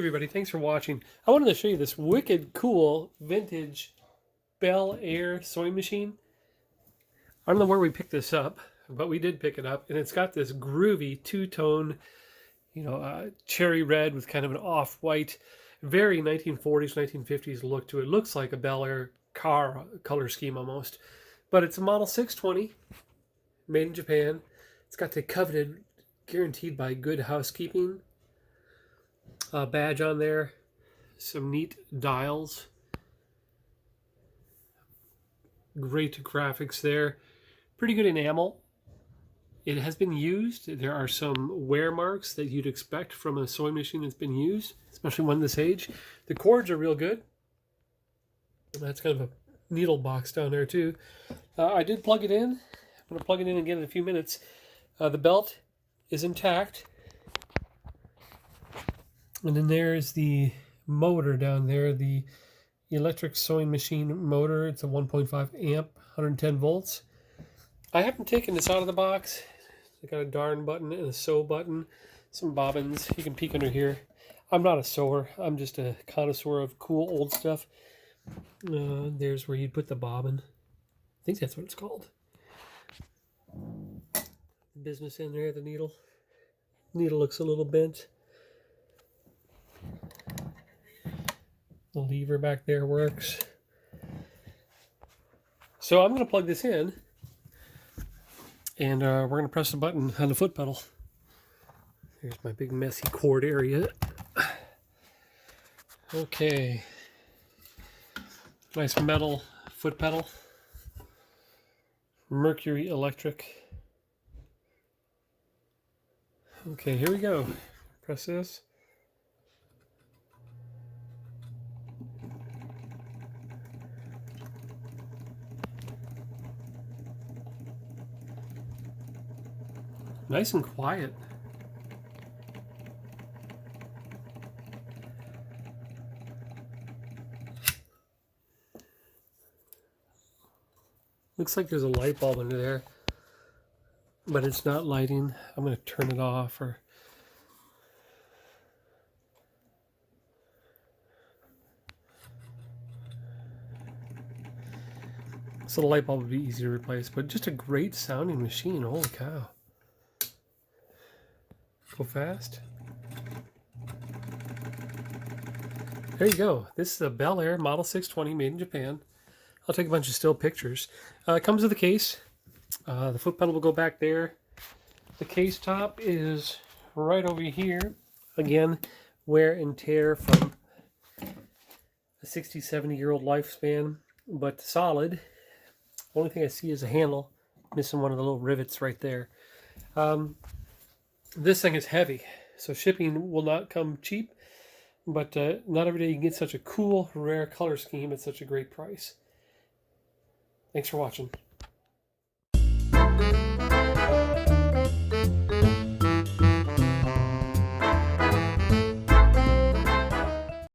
everybody, thanks for watching. I wanted to show you this wicked cool vintage Bel Air sewing machine. I don't know where we picked this up, but we did pick it up, and it's got this groovy two-tone, cherry red with kind of an off-white, very 1940s, 1950s look to it. It looks like a Bel Air car color scheme almost, but it's a model 620, made in Japan. It's got the coveted, guaranteed by Good Housekeeping badge on there, some neat dials, great graphics there, pretty good enamel. It has been used. There are some wear marks that you'd expect from a sewing machine that's been used, especially one this age. The cords are real good. That's kind of a needle box down there too. I did plug it in. I'm going to plug it in again in a few minutes. The belt is intact. And then there's the motor down there, the electric sewing machine motor. It's a 1.5 amp, 110 volts. I haven't taken this out of the box. It's got a darn button and a sew button, some bobbins. You can peek under here. I'm not a sewer. I'm just a connoisseur of cool old stuff. There's where you'd put the bobbin. I think that's what it's called. Business in there, the needle. Needle looks a little bent. The lever back there works. So I'm going to plug this in, and we're going to press the button on the foot pedal. Here's my big messy cord area. Okay. Nice metal foot pedal. Mercury electric. Okay, here we go. Press this. Nice and quiet. Looks like there's a light bulb under there, but it's not lighting. I'm going to turn it off. So the light bulb would be easy to replace, but just a great sounding machine. Holy cow. Go fast. There you go. This is a Bel Air Model 620 made in Japan. I'll take a bunch of still pictures. It comes with a case. The foot pedal will go back there. The case top is right over here. Again, wear and tear from a 60, 70-year-old lifespan, but solid. Only thing I see is a handle. Missing one of the little rivets right there. This thing is heavy, so shipping will not come cheap, but not every day you can get such a cool, rare color scheme at such a great price. Thanks for watching.